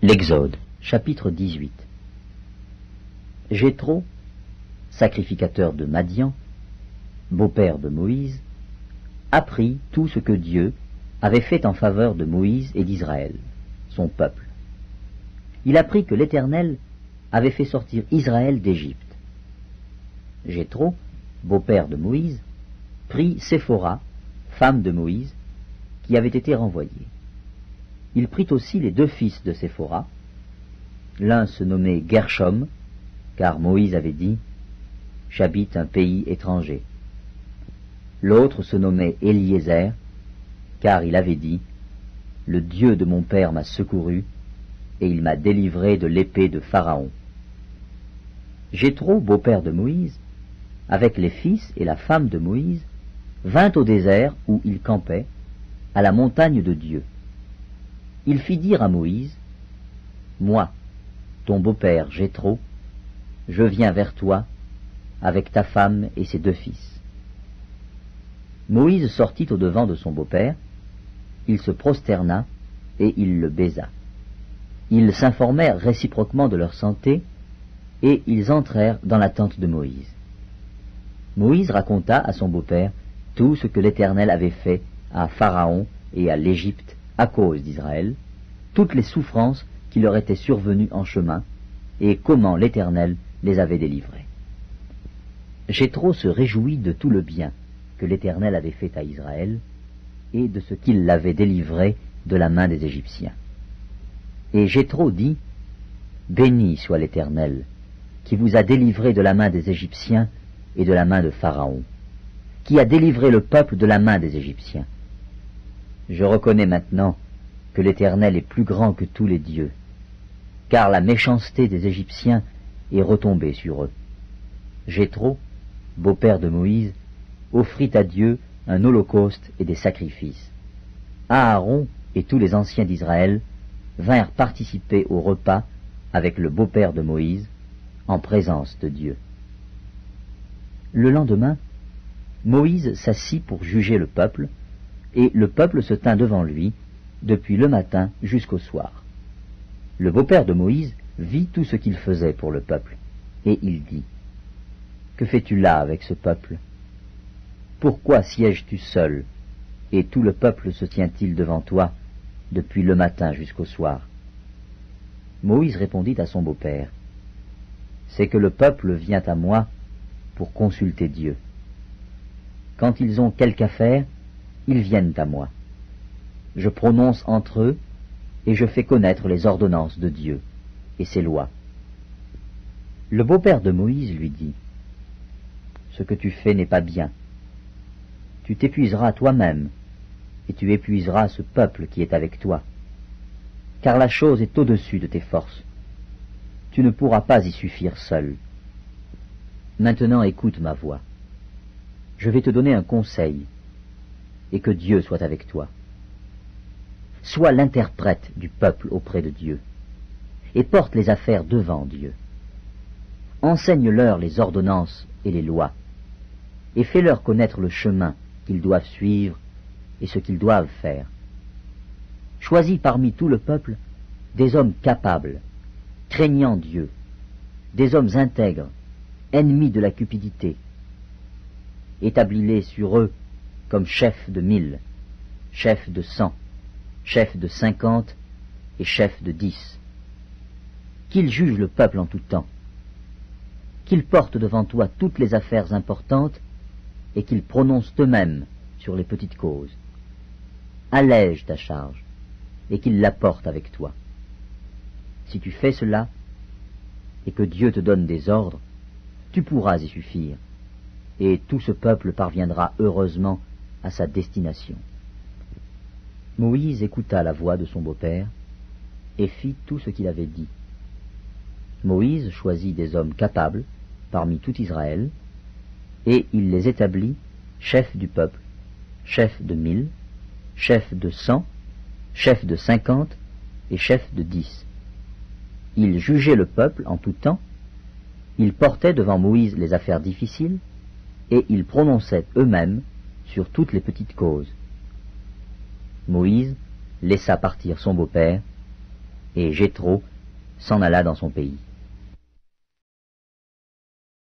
L'Exode, chapitre 18. Jéthro, sacrificateur de Madian, beau-père de Moïse, apprit tout ce que Dieu avait fait en faveur de Moïse et d'Israël, son peuple. Il apprit que l'Éternel avait fait sortir Israël d'Égypte. Jéthro, beau-père de Moïse, prit Séphora, femme de Moïse, qui avait été renvoyée. Il prit aussi les deux fils de Séphora. L'un se nommait Gershom, car Moïse avait dit « J'habite un pays étranger ». L'autre se nommait Eliezer, car il avait dit « Le Dieu de mon père m'a secouru, et il m'a délivré de l'épée de Pharaon ». Jéthro, beau-père de Moïse, avec les fils et la femme de Moïse, vint au désert où il campait, à la montagne de Dieu. Il fit dire à Moïse, « Moi, ton beau-père Jéthro, je viens vers toi avec ta femme et ses deux fils. » Moïse sortit au-devant de son beau-père, il se prosterna et il le baisa. Ils s'informèrent réciproquement de leur santé et ils entrèrent dans la tente de Moïse. Moïse raconta à son beau-père tout ce que l'Éternel avait fait à Pharaon et à l'Égypte à cause d'Israël, toutes les souffrances qui leur étaient survenues en chemin, et comment l'Éternel les avait délivrés. Jéthro se réjouit de tout le bien que l'Éternel avait fait à Israël, et de ce qu'il l'avait délivré de la main des Égyptiens. Et Jéthro dit, « Béni soit l'Éternel, qui vous a délivré de la main des Égyptiens et de la main de Pharaon, qui a délivré le peuple de la main des Égyptiens. Je reconnais maintenant que l'Éternel est plus grand que tous les dieux, car la méchanceté des Égyptiens est retombée sur eux. » Jéthro, beau-père de Moïse, offrit à Dieu un holocauste et des sacrifices. Aaron et tous les anciens d'Israël vinrent participer au repas avec le beau-père de Moïse, en présence de Dieu. Le lendemain, Moïse s'assit pour juger le peuple, et le peuple se tint devant lui, depuis le matin jusqu'au soir. Le beau-père de Moïse vit tout ce qu'il faisait pour le peuple, et il dit, « Que fais-tu là avec ce peuple? Pourquoi sièges-tu seul, et tout le peuple se tient-il devant toi, depuis le matin jusqu'au soir ?» Moïse répondit à son beau-père, « C'est que le peuple vient à moi pour consulter Dieu. Quand ils ont quelque affaire, ils viennent à moi. Je prononce entre eux, et je fais connaître les ordonnances de Dieu et ses lois. » Le beau-père de Moïse lui dit, « Ce que tu fais n'est pas bien. Tu t'épuiseras toi-même, et tu épuiseras ce peuple qui est avec toi, car la chose est au-dessus de tes forces. Tu ne pourras pas y suffire seul. Maintenant écoute ma voix. Je vais te donner un conseil, et que Dieu soit avec toi. Sois l'interprète du peuple auprès de Dieu, et porte les affaires devant Dieu. Enseigne-leur les ordonnances et les lois, et fais-leur connaître le chemin qu'ils doivent suivre et ce qu'ils doivent faire. Choisis parmi tout le peuple des hommes capables, craignant Dieu, des hommes intègres, ennemis de la cupidité. Établis-les sur eux comme chefs de 1000, chefs de 100, chefs de 50 et chefs de 10. Qu'ils jugent le peuple en tout temps, qu'ils portent devant toi toutes les affaires importantes et qu'ils prononcent eux-mêmes sur les petites causes. Allège ta charge et qu'ils la portent avec toi. Si tu fais cela et que Dieu te donne des ordres, tu pourras y suffire, et tout ce peuple parviendra heureusement à sa destination. » Moïse écouta la voix de son beau-père et fit tout ce qu'il avait dit. Moïse choisit des hommes capables parmi tout Israël, et il les établit chefs du peuple, chefs de 1000, chefs de 100, chefs de 50 et chefs de 10. Ils jugeaient le peuple en tout temps, ils portaient devant Moïse les affaires difficiles, et ils prononçaient eux-mêmes sur toutes les petites causes. Moïse laissa partir son beau-père, Et Jéthro s'en alla dans son pays.